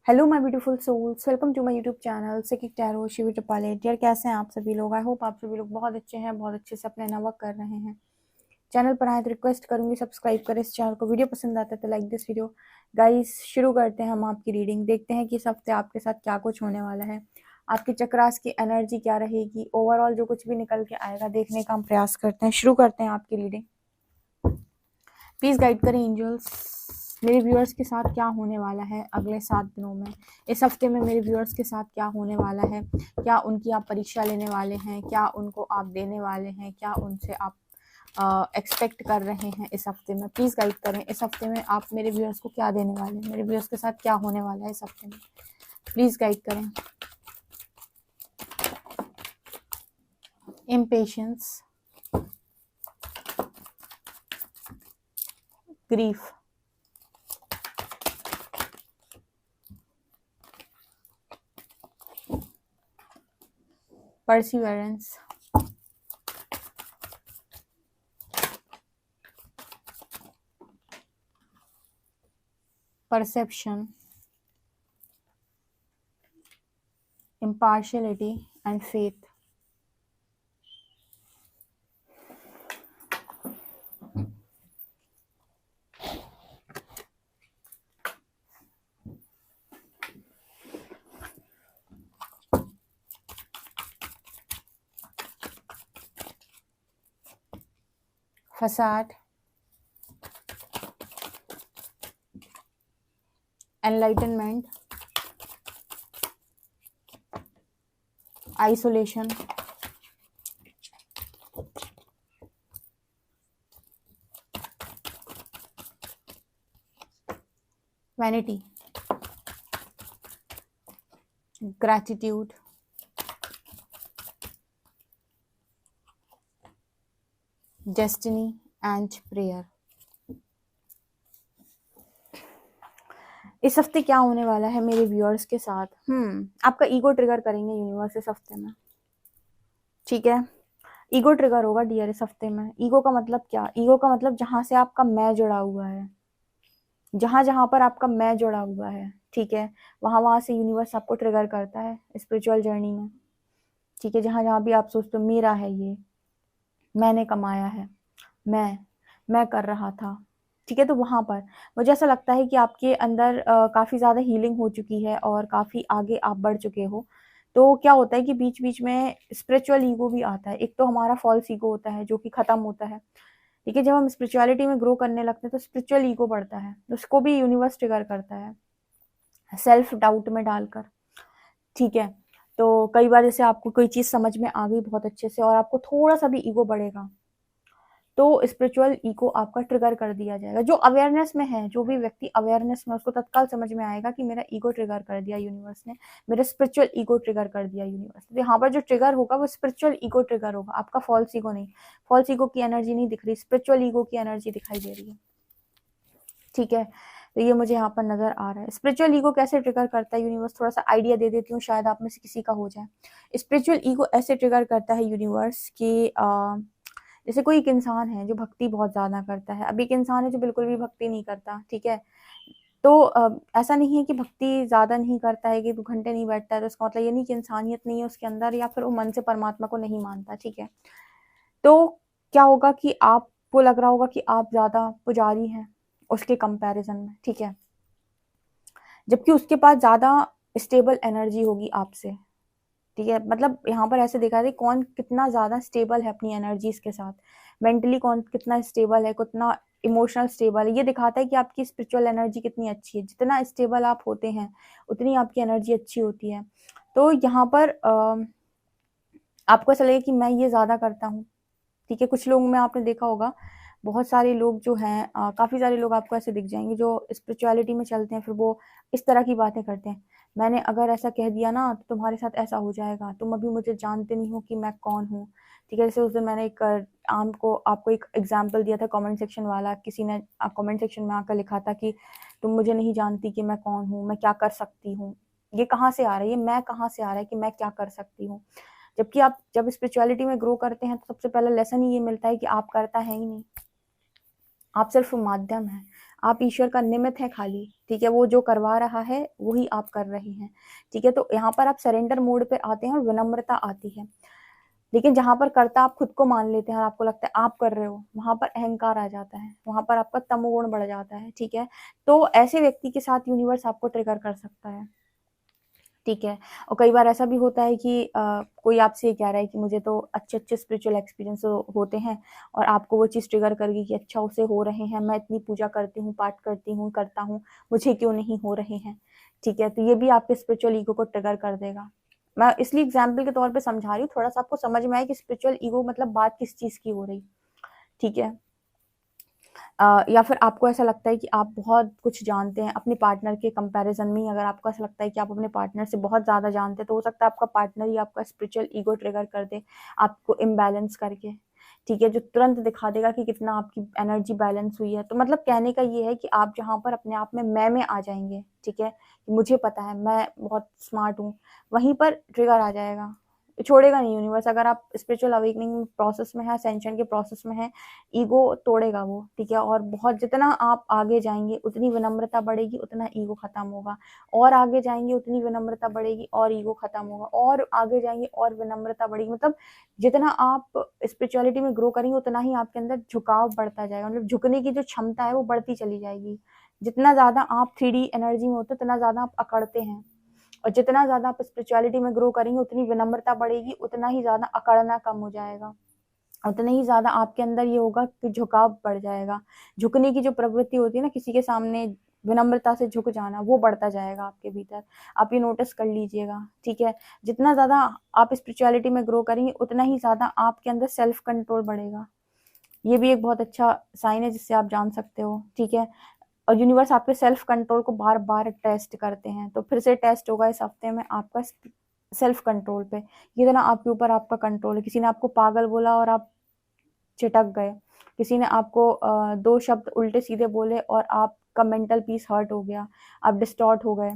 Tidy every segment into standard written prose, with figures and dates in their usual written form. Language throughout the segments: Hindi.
Hello my beautiful souls, welcome to my YouTube channel सेकिक टैरो शिवी टपाले। डियर, कैसे हैं आप सभी लोग? आई होप आप सभी लोग बहुत अच्छे हैं, बहुत अच्छे से अपने नवा कर रहे हैं। चैनल पर आए तो रिक्वेस्ट करूंगी सब्सक्राइब करें इस चैनल को। वीडियो पसंद आता है तो लाइक दिस वीडियो। गाइस, शुरू करते हैं हम आपकी रीडिंग। देखते हैं कि इस हफ्ते आपके साथ क्या कुछ होने वाला है, आपके चक्रास की एनर्जी क्या रहेगी, ओवरऑल जो कुछ भी निकल के आएगा देखने का हम प्रयास करते हैं। शुरू करते हैं आपकी रीडिंग। प्लीज गाइड करें एंजल्स, मेरे व्यूअर्स के साथ क्या होने वाला है अगले 7 दिनों में। इस हफ्ते में मेरे व्यूअर्स के साथ क्या होने वाला है, क्या उनकी आप परीक्षा लेने वाले हैं, क्या उनको आप देने वाले हैं, क्या उनसे आप एक्सपेक्ट कर रहे हैं इस हफ्ते में। प्लीज़ गाइड करें इस हफ्ते में आप मेरे व्यूअर्स को क्या देने वाले हैं, मेरे व्यूअर्स के साथ क्या होने वाला है इस हफ्ते में। प्लीज़ गाइड करें। Impatience, grief, perseverance, perception, impartiality and faith. facade, enlightenment, isolation, vanity, gratitude, destiny and prayer. इस हफ्ते क्या होने वाला है मेरे व्यूअर्स के साथ? आपका ईगो ट्रिगर करेंगे यूनिवर्स इस हफ्ते में, ठीक है। ईगो ट्रिगर होगा डियर इस हफ्ते में। ईगो का मतलब क्या? ईगो का मतलब जहां से आपका मैं जुड़ा हुआ है, जहां जहां पर आपका मैं जुड़ा हुआ है, ठीक है, वहां वहां से यूनिवर्स आपको ट्रिगर करता है स्पिरिचुअल जर्नी में, ठीक है। जहां जहां भी आप सोचते हो मेरा है ये, मैंने कमाया है, मैं कर रहा था, ठीक है, तो वहां पर मुझे ऐसा लगता है कि आपके अंदर काफी ज्यादा हीलिंग हो चुकी है और काफी आगे आप बढ़ चुके हो। तो क्या होता है कि बीच बीच में स्पिरिचुअल ईगो भी आता है। एक तो हमारा फॉल्स ईगो होता है जो कि खत्म होता है, ठीक है। जब हम स्पिरिचुअलिटी में ग्रो करने लगते हैं तो स्पिरिचुअल ईगो बढ़ता है, उसको भी यूनिवर्स ट्रिगर करता है सेल्फ डाउट में डालकर, ठीक है। तो कई बार जैसे आपको कोई चीज समझ में आ गई बहुत अच्छे से और आपको थोड़ा सा भी ईगो बढ़ेगा तो स्पिरिचुअल ईगो आपका ट्रिगर कर दिया जाएगा। जो अवेयरनेस में है, जो भी व्यक्ति अवेयरनेस में, उसको तत्काल समझ में आएगा कि मेरा ईगो ट्रिगर कर दिया यूनिवर्स ने, मेरा स्पिरिचुअल ईगो ट्रिगर कर दिया यूनिवर्स ने। यहाँ पर जो ट्रिगर होगा वो स्पिरिचुअल ईगो ट्रिगर होगा, आपका फॉल्स ईगो नहीं। फॉल्स ईगो की एनर्जी नहीं दिख रही, स्पिरिचुअल ईगो की एनर्जी दिखाई दे रही है, ठीक है। तो ये मुझे यहाँ पर नजर आ रहा है। स्पिरिचुअल ईगो कैसे ट्रिगर करता है यूनिवर्स, थोड़ा सा आइडिया दे देती हूँ, शायद आप में से किसी का हो जाए। स्पिरिचुअल ईगो ऐसे ट्रिगर करता है यूनिवर्स कि जैसे कोई एक इंसान है जो भक्ति बहुत ज्यादा करता है, अब एक इंसान है जो बिल्कुल भी भक्ति नहीं करता, ठीक है। तो ऐसा नहीं है कि भक्ति ज्यादा नहीं करता है, कि 2 घंटे नहीं बैठता है, तो इसका मतलब ये नहीं कि इंसानियत नहीं है उसके अंदर, या फिर वो मन से परमात्मा को नहीं मानता, ठीक है। तो क्या होगा कि आपको लग रहा होगा कि आप ज्यादा पुजारी हैं उसके कंपैरिजन में, ठीक है, जबकि उसके पास ज्यादा स्टेबल एनर्जी होगी आपसे, ठीक है। मतलब यहाँ पर ऐसे देखा जाए कौन कितना ज्यादा स्टेबल है अपनी एनर्जीज के साथ, मेंटली कौन कितना स्टेबल है, कितना इमोशनल स्टेबल है। ये दिखाता है कि आपकी स्पिरिचुअल एनर्जी कितनी अच्छी है। जितना स्टेबल आप होते हैं उतनी आपकी एनर्जी अच्छी होती है। तो यहाँ पर आपको ऐसा लगेगा कि मैं ये ज्यादा करता हूँ, ठीक है। कुछ लोग में आपने देखा होगा, बहुत सारे लोग जो हैं, काफी सारे लोग आपको ऐसे दिख जाएंगे जो स्पिरिचुअलिटी में चलते हैं, फिर वो इस तरह की बातें करते हैं। मैंने अगर ऐसा कह दिया ना तो तुम्हारे साथ ऐसा हो जाएगा, तुम अभी मुझे जानते नहीं हो कि मैं कौन हूँ, ठीक है। जैसे उस दिन मैंने एक आपको एक एग्जाम्पल दिया था, कमेंट सेक्शन वाला किसी ने कमेंट सेक्शन में आकर लिखा था कि तुम मुझे नहीं जानती कि मैं कौन हूँ, मैं क्या कर सकती हूँ। ये कहाँ से आ रहा है, ये मैं कहाँ से आ रहा है कि मैं क्या कर सकती हूँ। जबकि आप जब स्पिरिचुअलिटी में ग्रो करते हैं तो सबसे पहला लेसन ही ये मिलता है कि आप करता है ही नहीं, आप सिर्फ माध्यम है। आप ईश्वर का निमित्त है खाली, ठीक है, वो जो करवा रहा है वही आप कर रहे हैं, ठीक है। तो यहाँ पर आप सरेंडर मोड पे आते हैं और विनम्रता आती है। लेकिन जहां पर कर्ता आप खुद को मान लेते हैं और आपको लगता है आप कर रहे हो, वहां पर अहंकार आ जाता है, वहां पर आपका तमोगुण बढ़ जाता है, ठीक है। तो ऐसे व्यक्ति के साथ यूनिवर्स आपको ट्रिगर कर सकता है, ठीक है। और कई बार ऐसा भी होता है कि कोई आपसे ये कह रहा है कि मुझे तो अच्छे अच्छे स्पिरिचुअल एक्सपीरियंस होते हैं, और आपको वो चीज़ ट्रिगर करगी कि अच्छा उसे हो रहे हैं, मैं इतनी पूजा करती हूँ, पाठ करती हूँ, करता हूँ, मुझे क्यों नहीं हो रहे हैं, ठीक है। तो ये भी आपके स्पिरिचुअल ईगो को ट्रिगर कर देगा। मैं इसलिए एग्जाम्पल के तौर पे समझा रही हूँ, थोड़ा सा आपको समझ में आए कि स्पिरिचुअल ईगो मतलब बात किस चीज़ की हो रही, ठीक है। या फिर आपको ऐसा लगता है कि आप बहुत कुछ जानते हैं अपने पार्टनर के कंपैरिजन में ही, अगर आपको ऐसा लगता है कि आप अपने पार्टनर से बहुत ज़्यादा जानते हैं, तो हो सकता है आपका पार्टनर ही आपका स्पिरिचुअल ईगो ट्रिगर कर दे, आपको इम्बैलेंस करके, ठीक है, जो तुरंत दिखा देगा कि कितना आपकी एनर्जी बैलेंस हुई है। तो मतलब कहने का ये है कि आप जहाँ पर अपने आप में मैं आ जाएंगे, ठीक है, मुझे पता है, मैं बहुत स्मार्ट हूँ, वहीं पर ट्रिगर आ जाएगा, छोड़ेगा नहीं यूनिवर्स। अगर आप स्पिरिचुअल अवेकनिंग प्रोसेस में है, असेंशन के प्रोसेस में है, ईगो तोड़ेगा वो, ठीक है। और बहुत जितना आप आगे जाएंगे उतनी विनम्रता बढ़ेगी, उतना ईगो खत्म होगा, और आगे जाएंगे उतनी विनम्रता बढ़ेगी और ईगो खत्म होगा, और आगे जाएंगे और विनम्रता बढ़ेगी। मतलब जितना आप स्पिरिचुअलिटी में ग्रो करेंगे उतना ही आपके अंदर झुकाव बढ़ता जाएगा, मतलब झुकने की जो क्षमता है वो बढ़ती चली जाएगी। जितना ज्यादा आप 3D एनर्जी में होते उतना ज्यादा आप अकड़ते हैं, और जितना ज्यादा आप स्पिरिचुअलिटी में ग्रो करेंगे उतनी विनम्रता बढ़ेगी, उतना ही ज्यादा अकड़ना कम हो जाएगा, उतना ही ज्यादा आपके अंदर ये होगा कि झुकाव बढ़ जाएगा। झुकने की जो प्रवृत्ति होती है ना, किसी के सामने विनम्रता से झुक जाना, वो बढ़ता जाएगा आपके भीतर। आप ये नोटिस कर लीजिएगा, ठीक है। जितना ज्यादा आप स्पिरिचुअलिटी में ग्रो करेंगे उतना ही ज्यादा आपके अंदर सेल्फ कंट्रोल बढ़ेगा। ये भी एक बहुत अच्छा साइन है जिससे आप जान सकते हो, ठीक है। और यूनिवर्स आपके सेल्फ कंट्रोल को बार बार टेस्ट करते हैं, तो फिर से टेस्ट होगा इस हफ्ते में आपका सेल्फ कंट्रोल पे, ये ना आपके ऊपर आपका कंट्रोल है। किसी ने आपको पागल बोला और आप चिटक गए, किसी ने आपको दो शब्द उल्टे सीधे बोले और आपका मेंटल पीस हर्ट हो गया, आप डिस्टॉर्ट हो गए,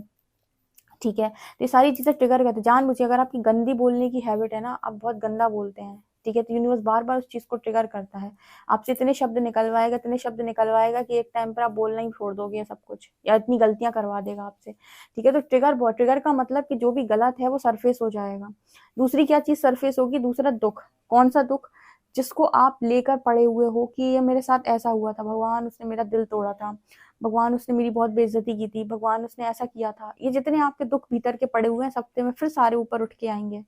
ठीक है। तो ये सारी चीजें ट्रिगर करते हैं जानबूझ। अगर आपकी गंदी बोलने की हैबिट है ना, आप बहुत गंदा बोलते हैं, ठीक है, तो यूनिवर्स बार बार उस चीज को ट्रिगर करता है, आपसे इतने शब्द निकलवाएगा, इतने शब्द निकलवाएगा कि एक टाइम पर आप बोलना ही छोड़ दोगे सब कुछ, या इतनी गलतियां करवा देगा आपसे, ठीक है। तो ट्रिगर का मतलब कि जो भी गलत है वो सरफेस हो जाएगा। दूसरी क्या चीज सरफेस होगी? दूसरा दुख। कौन सा दुख? जिसको आप लेकर पड़े हुए हो कि ये मेरे साथ ऐसा हुआ था, भगवान उसने मेरा दिल तोड़ा था, भगवान उसने मेरी बहुत बेइज्जती की थी, भगवान उसने ऐसा किया था। ये जितने आपके दुख भीतर के पड़े हुए हैं, हफ्ते में फिर सारे ऊपर उठ के आएंगे।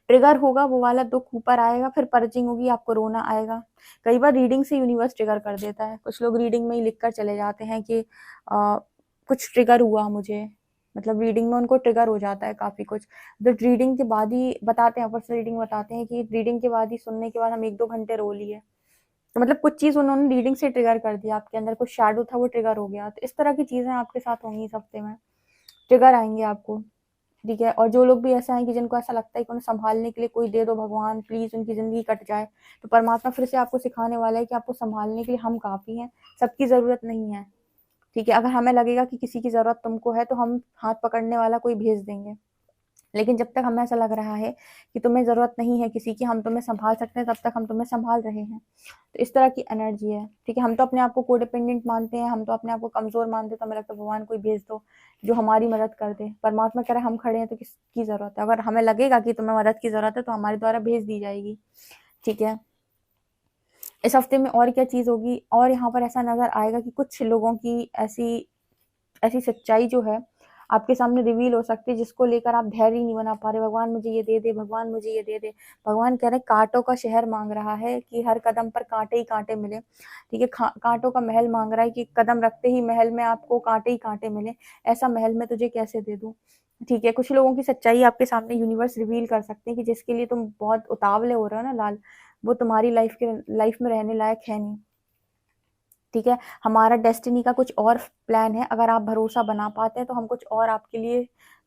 ट्रिगर होगा वो वाला दुख ऊपर आएगा, फिर पर्जिंग होगी, आपको रोना आएगा। कई बार रीडिंग से यूनिवर्स ट्रिगर कर देता है। कुछ लोग रीडिंग में ही लिख कर चले जाते हैं कि कुछ ट्रिगर हुआ मुझे, मतलब रीडिंग में उनको ट्रिगर हो जाता है काफी कुछ। तो रीडिंग के बाद ही बताते हैं, पर्सनल रीडिंग बताते हैं कि रीडिंग के बाद ही, सुनने के बाद हम 1-2 घंटे रो लिए। तो मतलब कुछ चीज उन्होंने रीडिंग से ट्रिगर कर दिया, आपके अंदर कुछ शैडो था वो ट्रिगर हो गया। तो इस तरह की चीजें आपके साथ होंगी इस हफ्ते में, ट्रिगर आएंगे आपको, ठीक है। और जो लोग भी ऐसा है कि जिनको ऐसा लगता है कि उन्हें संभालने के लिए कोई दे दो भगवान, प्लीज उनकी जिंदगी कट जाए, तो परमात्मा फिर से आपको सिखाने वाला है कि आपको संभालने के लिए हम काफी हैं, सबकी जरूरत नहीं है, ठीक है। अगर हमें लगेगा कि किसी की जरूरत तुमको है तो हम हाथ पकड़ने वाला कोई भेज देंगे, लेकिन जब तक हमें ऐसा लग रहा है कि तुम्हें जरूरत नहीं है किसी की, हम तुम्हें संभाल सकते हैं, तब तक हम तुम्हें संभाल रहे हैं। तो इस तरह की एनर्जी है, ठीक है। हम तो अपने आप को कोडिपेंडेंट मानते हैं, हम तो अपने आप को कमजोर मानते हैं, तो हमें लगता है भगवान कोई भेज दो जो हमारी मदद कर दे। परमात्मा कह रहा है हम खड़े हैं तो किसकी जरूरत है? अगर हमें लगेगा कि तुम्हें मदद की जरूरत है तो हमारे द्वारा भेज दी जाएगी, ठीक है। इस हफ्ते में और क्या चीज होगी? और यहाँ पर ऐसा नजर आएगा कि कुछ लोगों की ऐसी ऐसी सच्चाई जो है आपके सामने रिवील हो सकती है, जिसको लेकर आप धैर्य नहीं बना पा रहे। भगवान मुझे ये दे दे, भगवान मुझे ये दे दे। भगवान कह रहे हैं कांटों का शहर मांग रहा है कि हर कदम पर कांटे ही कांटे मिले, ठीक है। कांटों का महल मांग रहा है कि कदम रखते ही महल में आपको कांटे ही कांटे मिले। ऐसा महल मैं तुझे कैसे दे दूं, ठीक है। कुछ लोगों की सच्चाई आपके सामने यूनिवर्स रिवील कर सकते हैं कि जिसके लिए तुम बहुत उतावले हो रहे हो ना लाल, वो तुम्हारी लाइफ में रहने लायक है नहीं, ठीक है। हमारा डेस्टिनी का कुछ और प्लान है। अगर आप भरोसा बना पाते हैं तो हम कुछ और आपके लिए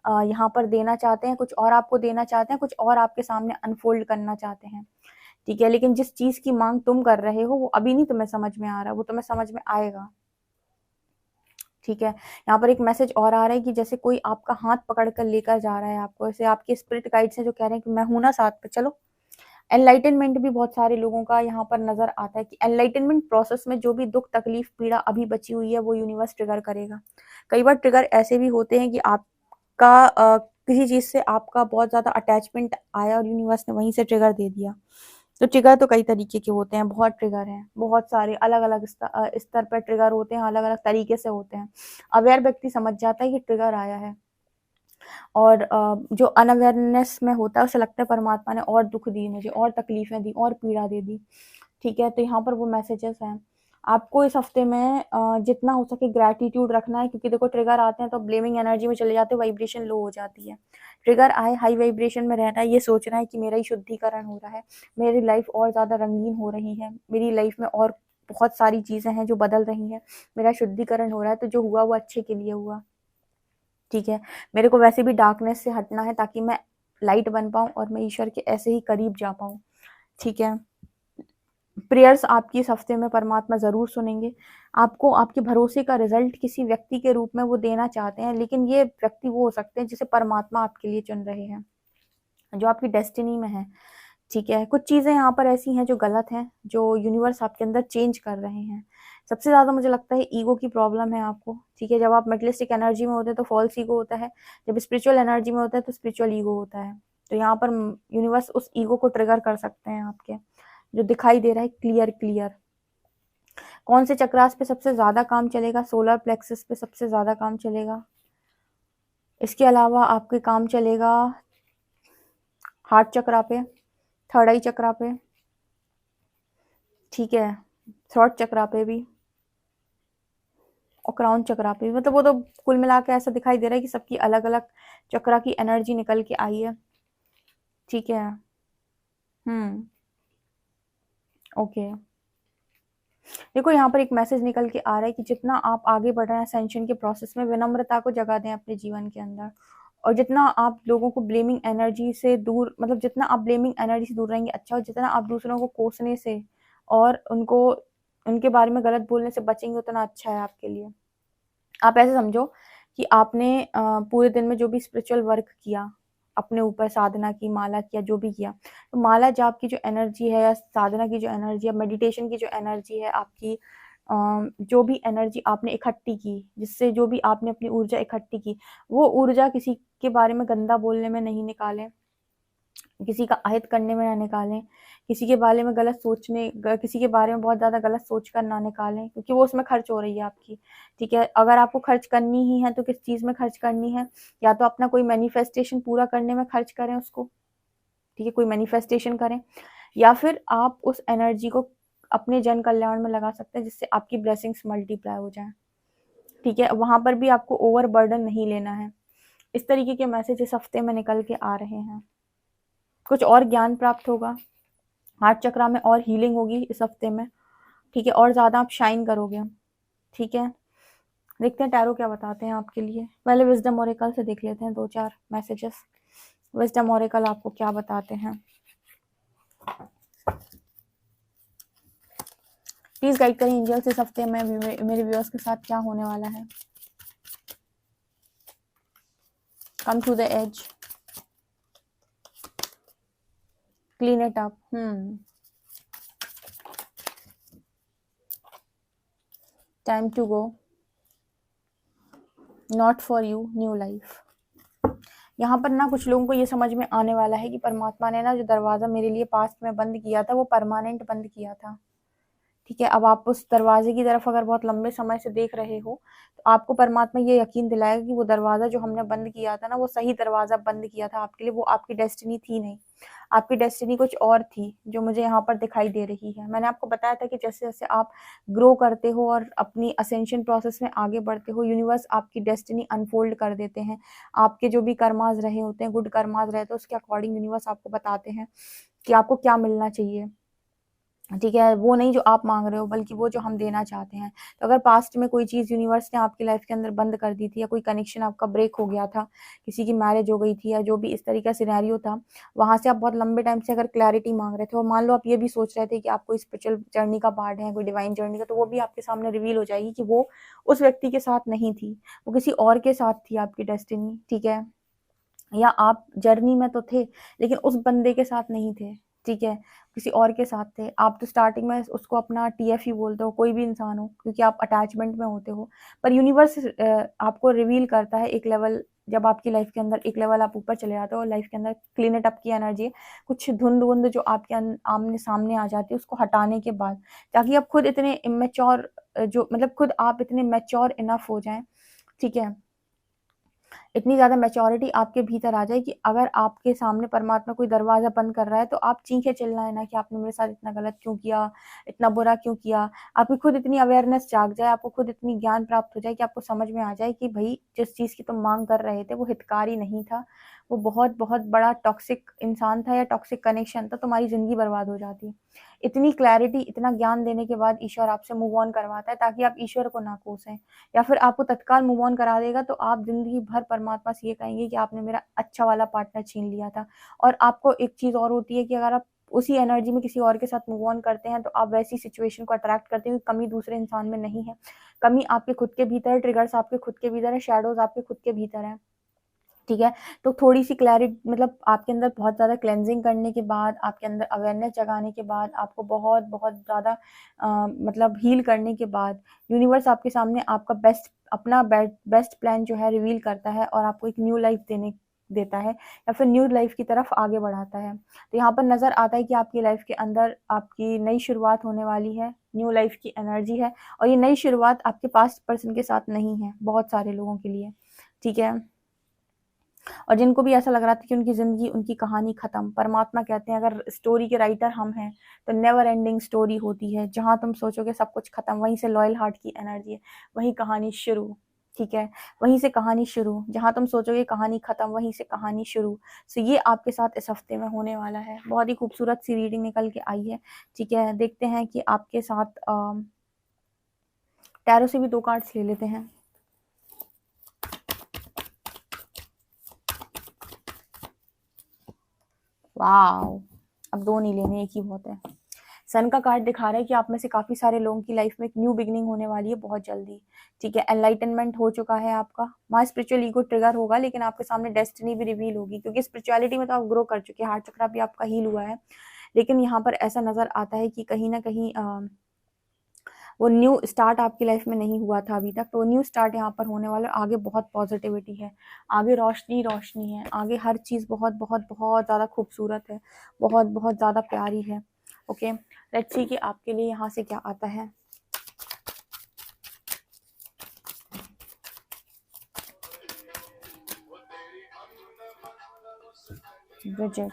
यहाँ पर देना चाहते हैं, कुछ और आपको देना चाहते हैं, कुछ और आपके सामने अनफोल्ड करना चाहते हैं, ठीक है। लेकिन जिस चीज की मांग तुम कर रहे हो वो अभी नहीं तुम्हें समझ में आ रहा, वो तुम्हें समझ में आएगा, ठीक है। यहाँ पर एक मैसेज और आ रहा है कि जैसे कोई आपका हाथ पकड़ कर लेकर जा रहा है आपको, ऐसे आपके स्पिरिट गाइड्स हैं जो कह रहे हैं कि मैं हूं ना साथ पे, चलो एनलाइटनमेंट भी बहुत सारे लोगों का यहाँ पर नजर आता है कि एनलाइटनमेंट प्रोसेस में जो भी दुख तकलीफ पीड़ा अभी बची हुई है वो यूनिवर्स ट्रिगर करेगा। कई बार ट्रिगर ऐसे भी होते हैं कि आपका किसी चीज से आपका बहुत ज्यादा अटैचमेंट आया और यूनिवर्स ने वहीं से ट्रिगर दे दिया। तो ट्रिगर तो कई तरीके के होते हैं, बहुत ट्रिगर हैं, बहुत सारे अलग अलग स्तर पर ट्रिगर होते हैं, अलग अलग तरीके से होते हैं। अवेयर व्यक्ति समझ जाता है कि ट्रिगर आया है, और जो अनअवेयरनेस में होता है उसे लगता है परमात्मा ने और दुख दी मुझे, और तकलीफें दी, और पीड़ा दे दी। ठीक है, तो यहाँ पर वो मैसेजेस हैं। आपको इस हफ्ते में जितना हो सके ग्रैटिट्यूड रखना है, क्योंकि देखो ट्रिगर आते हैं तो ब्लेमिंग एनर्जी में चले जाते हैं, वाइब्रेशन लो हो जाती है। ट्रिगर आए, हाई वाइब्रेशन में रहना है, ये सोचना है कि मेरा ही शुद्धिकरण हो रहा है, मेरी लाइफ और ज़्यादा रंगीन हो रही है, मेरी लाइफ में और बहुत सारी चीज़ें हैं जो बदल रही हैं, मेरा शुद्धिकरण हो रहा है, तो जो हुआ वो अच्छे के लिए हुआ। ठीक है, मेरे को वैसे भी डार्कनेस से हटना है ताकि मैं लाइट बन पाऊँ और मैं ईश्वर के ऐसे ही करीब जा पाऊँ। ठीक है, प्रेयर्स आपकी इस हफ्ते में परमात्मा ज़रूर सुनेंगे। आपको आपके भरोसे का रिजल्ट किसी व्यक्ति के रूप में वो देना चाहते हैं, लेकिन ये व्यक्ति वो हो सकते हैं जिसे परमात्मा आपके लिए चुन रहे हैं, जो आपकी डेस्टिनी में है। ठीक है, कुछ चीज़ें यहाँ पर ऐसी हैं जो गलत हैं, जो यूनिवर्स आपके अंदर चेंज कर रहे हैं। सबसे ज़्यादा मुझे लगता है ईगो की प्रॉब्लम है आपको। ठीक है, जब आप मेटलिस्टिक एनर्जी में होते हैं तो फॉल्स ईगो होता है, जब स्पिरिचुअल एनर्जी में होता है तो स्पिरिचुअल ईगो होता है। तो यहाँ पर यूनिवर्स उस ईगो को ट्रिगर कर सकते हैं आपके, जो दिखाई दे रहा है क्लियर क्लियर। कौन से चक्रास पे सबसे ज़्यादा काम चलेगा? सोलर प्लेक्सस पे सबसे ज़्यादा काम चलेगा। इसके अलावा आपके काम चलेगा हार्ट चक्रा पे, थर्ड आई चक्रा पे, ठीक है, थ्रोट चक्रा पे भी, और क्राउन चक्रा पे भी। मतलब वो तो कुल मिला के ऐसा दिखाई दे रहा है कि सबकी अलग अलग चक्रा की एनर्जी निकल के आई है। ठीक है, ओके। देखो यहाँ पर एक मैसेज निकल के आ रहा है कि जितना आप आगे बढ़ रहे हैं असेंशन के प्रोसेस में, विनम्रता को जगह दें अपने जीवन के अंदर, और जितना आप लोगों को ब्लेमिंग एनर्जी से दूर, मतलब जितना आप ब्लेमिंग एनर्जी से दूर रहेंगे अच्छा, और जितना आप दूसरों को कोसने से और उनको उनके बारे में गलत बोलने से बचेंगे उतना अच्छा है आपके लिए। आप ऐसे समझो कि आपने पूरे दिन में जो भी स्पिरिचुअल वर्क किया, अपने ऊपर साधना की, माला किया, जो भी किया, तो माला जाप की जो एनर्जी है, या साधना की जो एनर्जी है, मेडिटेशन की जो एनर्जी है, आपकी जो भी एनर्जी आपने इकट्ठी की, जिससे जो भी आपने अपनी ऊर्जा इकट्ठी की, वो ऊर्जा किसी के बारे में गंदा बोलने में नहीं निकालें, किसी का अहित करने में ना निकालें, किसी के बारे में गलत सोचने, किसी के बारे में बहुत ज़्यादा गलत सोच कर ना निकालें, क्योंकि वो उसमें खर्च हो रही है आपकी। ठीक है, अगर आपको खर्च करनी ही है तो किस चीज़ में खर्च करनी है? या तो अपना कोई मैनिफेस्टेशन पूरा करने में खर्च करें उसको, ठीक है, कोई मैनिफेस्टेशन करें, या फिर आप उस एनर्जी को अपने जन कल्याण में लगा सकते हैं, जिससे आपकी ब्लेसिंग्स मल्टीप्लाई हो जाए। ठीक है, वहां पर भी आपको ओवर बर्डन नहीं लेना है। इस तरीके के मैसेज इस हफ्ते में निकल के आ रहे हैं। कुछ और ज्ञान प्राप्त होगा, हार्ट चक्रा में और हीलिंग होगी इस हफ्ते में। ठीक है, और ज़्यादा आप शाइन करोगे। ठीक है, देखते हैं टैरो क्या बताते हैं आपके लिए। पहले विजडम ओरेकल से देख लेते हैं 2-4 मैसेजेस। विजडम ओरेकल आपको क्या बताते हैं? प्लीज गाइड करें एंजल्स, इस हफ्ते में मेरे व्यूअर्स के साथ क्या होने वाला है। Come to the age, clean it up. Time to go, not for you, new life. यहाँ पर ना कुछ लोगों को ये समझ में आने वाला है कि परमात्मा ने ना जो दरवाज़ा मेरे लिए पास्ट में बंद किया था वो परमानेंट बंद किया था। ठीक है, अब आप उस दरवाजे की तरफ अगर बहुत लंबे समय से देख रहे हो तो आपको परमात्मा ये यकीन दिलाएगा कि वो दरवाज़ा जो हमने बंद किया था ना, वो सही दरवाज़ा बंद किया था आपके लिए। वो आपकी डेस्टिनी थी नहीं, आपकी डेस्टिनी कुछ और थी जो मुझे यहाँ पर दिखाई दे रही है। मैंने आपको बताया था कि जैसे जैसे आप ग्रो करते हो और अपनी असेंशन प्रोसेस में आगे बढ़ते हो, यूनिवर्स आपकी डेस्टिनी अनफोल्ड कर देते हैं। आपके जो भी कर्माज रहे होते हैं, गुड कर्माज रहे तो उसके अकॉर्डिंग यूनिवर्स आपको बताते हैं कि आपको क्या मिलना चाहिए। ठीक है, वो नहीं जो आप मांग रहे हो, बल्कि वो जो हम देना चाहते हैं। तो अगर पास्ट में कोई चीज़ यूनिवर्स ने आपकी लाइफ के अंदर बंद कर दी थी, या कोई कनेक्शन आपका ब्रेक हो गया था, किसी की मैरिज हो गई थी, या जो भी इस तरीके का सिनेरियो था, वहां से आप बहुत लंबे टाइम से अगर क्लैरिटी मांग रहे थे, और मान लो आप ये भी सोच रहे थे कि आपको स्पिरिचुअल जर्नी का पार्ट है, कोई डिवाइन जर्नी का, तो वो भी आपके सामने रिवील हो जाएगी कि वो उस व्यक्ति के साथ नहीं थी, वो किसी और के साथ थी आपकी डेस्टिनी। ठीक है, या आप जर्नी में तो थे लेकिन उस बंदे के साथ नहीं थे। ठीक है, किसी और के साथ थे। आप तो स्टार्टिंग में उसको अपना टीएफ ही बोलते हो, कोई भी इंसान हो, क्योंकि आप अटैचमेंट में होते हो। पर यूनिवर्स आपको रिवील करता है एक लेवल, जब आपकी लाइफ के अंदर एक लेवल आप ऊपर चले जाते हो, लाइफ के अंदर क्लीन इट अप की एनर्जी, कुछ धुंध वुंध जो आपके आमने सामने आ जाती है, उसको हटाने के बाद, ताकि आप खुद इतने इमेच्योर, जो मतलब खुद आप इतने मैच्योर इनफ हो जाएं, ठीक है, इतनी ज़्यादा मैच्योरिटी आपके भीतर आ जाए कि अगर आपके सामने परमात्मा कोई दरवाज़ा बंद कर रहा है, तो आप चीखें चिल्लाएँ ना कि आपने मेरे साथ इतना गलत क्यों किया, इतना बुरा क्यों किया। आपकी खुद इतनी अवेयरनेस जाग जाए, आपको खुद इतनी ज्ञान प्राप्त हो जाए कि आपको समझ में आ जाए कि भई जिस चीज़ की तुम माँग कर रहे थे, वो हितकारी नहीं था। वो बहुत-बहुत बड़ा टॉक्सिक इंसान था या टॉक्सिक कनेक्शन था, तुम्हारी ज़िंदगी बर्बाद हो जाती। इतनी क्लैरिटी, इतना ज्ञान देने के बाद ईश्वर आपसे मूव ऑन करवाता है, ताकि आप ईश्वर को ना कोसें। या फिर आपको तत्काल मूव ऑन करा देगा, तो आप ज़िंदगी भर परमात्मा से ये कहेंगे कि आपने मेरा अच्छा वाला पार्टनर छीन लिया था। और आपको एक चीज़ और होती है कि अगर आप उसी एनर्जी में किसी और के साथ मूव ऑन करते हैं, तो आप वैसी सिचुएशन को अट्रैक्ट करते हैं, कमी दूसरे इंसान में नहीं है। कमी आपके खुद के भीतर है, ट्रिगर्स आपके खुद के भीतर है, शैडोज़ आपके खुद के भीतर हैं। ठीक है, तो थोड़ी-सी क्लैरिटी, मतलब आपके अंदर बहुत ज़्यादा क्लेंजिंग करने के बाद, आपके अंदर अवेयरनेस जगाने के बाद, आपको बहुत-बहुत ज़्यादा मतलब हील करने के बाद, यूनिवर्स आपके सामने आपका अपना बेस्ट प्लान जो है रिवील करता है, और आपको एक न्यू लाइफ देता है, या फिर न्यू लाइफ की तरफ आगे बढ़ाता है। तो यहाँ पर नज़र आता है कि आपकी लाइफ के अंदर आपकी नई शुरुआत होने वाली है, न्यू लाइफ की एनर्जी है, और ये नई शुरुआत आपके पास्ट पर्सन के साथ नहीं है, बहुत सारे लोगों के लिए, ठीक है। और जिनको भी ऐसा लग रहा था कि उनकी ज़िंदगी, उनकी कहानी ख़त्म, परमात्मा कहते हैं अगर स्टोरी के राइटर हम हैं, तो नेवर एंडिंग स्टोरी होती है। जहाँ तुम सोचोगे सब कुछ ख़त्म, वहीं से लॉयल हार्ट की एनर्जी है, वहीं कहानी शुरू, ठीक है? वहीं से कहानी शुरू, जहाँ तुम सोचोगे कहानी ख़त्म, वहीं से कहानी शुरू। सो ये आपके साथ इस हफ़्ते में होने वाला है। बहुत ही खूबसूरत सी रीडिंग निकल के आई है, ठीक है? देखते हैं कि आपके साथ टैरो से भी 2 कार्ड्स ले लेते हैं। वाओ! अब 2 नहीं लेने, 1 ही बहुत है। सन का कार्ड दिखा रहा है कि आप में से काफ़ी सारे लोगों की लाइफ में एक न्यू बिगिनिंग होने वाली है बहुत जल्दी, ठीक है? एनलाइटनमेंट हो चुका है आपका। वहाँ स्पिरिचुअल ईगो ट्रिगर होगा, लेकिन आपके सामने डेस्टिनी भी रिवील होगी, क्योंकि स्पिरिचुअलिटी में तो आप ग्रो कर चुके हैं, हार्ट चक्रा भी आपका हील हुआ है। लेकिन यहाँ पर ऐसा नज़र आता है कि कहीं न कहीं वो न्यू स्टार्ट आपकी लाइफ में नहीं हुआ था अभी तक, तो न्यू स्टार्ट यहाँ पर होने वाला है। आगे बहुत पॉजिटिविटी है, आगे रोशनी रोशनी है, आगे हर चीज़ बहुत बहुत बहुत ज़्यादा खूबसूरत है, बहुत बहुत ज़्यादा प्यारी है। ओके, लेट्स सी कि आपके लिए यहाँ से क्या आता है। ब्रिजेट,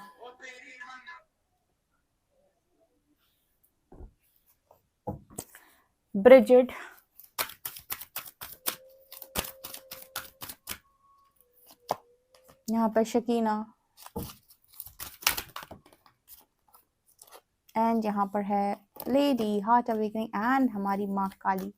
ब्रिजेट, यहाँ पर शकीना, एंड यहाँ पर है लेडी हार्ट अवेकनिंग एंड हमारी माँ काली।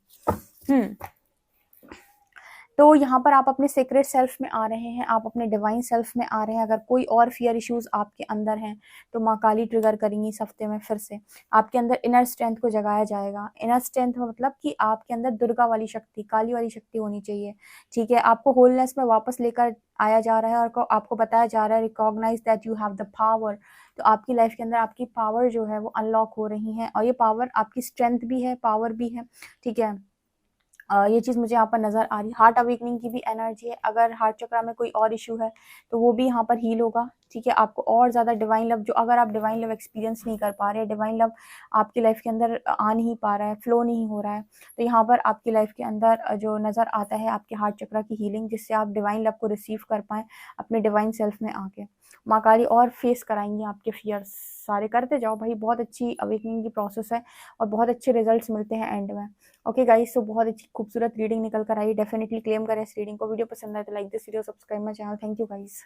तो यहाँ पर आप अपने सीक्रेट सेल्फ में आ रहे हैं, आप अपने डिवाइन सेल्फ में आ रहे हैं। अगर कोई और फियर इश्यूज आपके अंदर हैं, तो माँ काली ट्रिगर करेंगी इस हफ्ते में फिर से। आपके अंदर इनर स्ट्रेंथ को जगाया जाएगा। इनर स्ट्रेंथ मतलब कि आपके अंदर दुर्गा वाली शक्ति, काली वाली शक्ति होनी चाहिए, ठीक है? आपको होलनेस में वापस लेकर आया जा रहा है, और आपको बताया जा रहा है recognize that you have the power. तो आपकी लाइफ के अंदर आपकी पावर जो है वो अनलॉक हो रही है, और ये पावर आपकी स्ट्रेंथ भी है, पावर भी है, ठीक है? ये चीज़ मुझे यहाँ पर नज़र आ रही है। हार्ट अवेकनिंग की भी एनर्जी है। अगर हार्ट चक्रा में कोई और इश्यू है, तो वो भी यहाँ पर हील होगा, ठीक है? आपको और ज़्यादा डिवाइन लव, जो अगर आप डिवाइन लव एक्सपीरियंस नहीं कर पा रहे, डिवाइन लव आपकी लाइफ के अंदर आ नहीं पा रहा है, फ्लो नहीं हो रहा है, तो यहाँ पर आपकी लाइफ के अंदर जो नज़र आता है आपके हार्ट चक्रा की हीलिंग, जिससे आप डिवाइन लव को रिसीव कर पाएँ अपने डिवाइन सेल्फ में आके। माँ काली और फेस कराएंगी आपके फियर्स सारे। करते जाओ भाई, बहुत अच्छी अवेकनिंग की प्रोसेस है, और बहुत अच्छे रिजल्ट्स मिलते हैं एंड में। ओके गाइस, तो बहुत अच्छी खूबसूरत रीडिंग निकल कर आई। डेफिनेटली क्लेम करें इस रीडिंग को। वीडियो पसंद आए तो like this video, subscribe my channel. Thank you guys.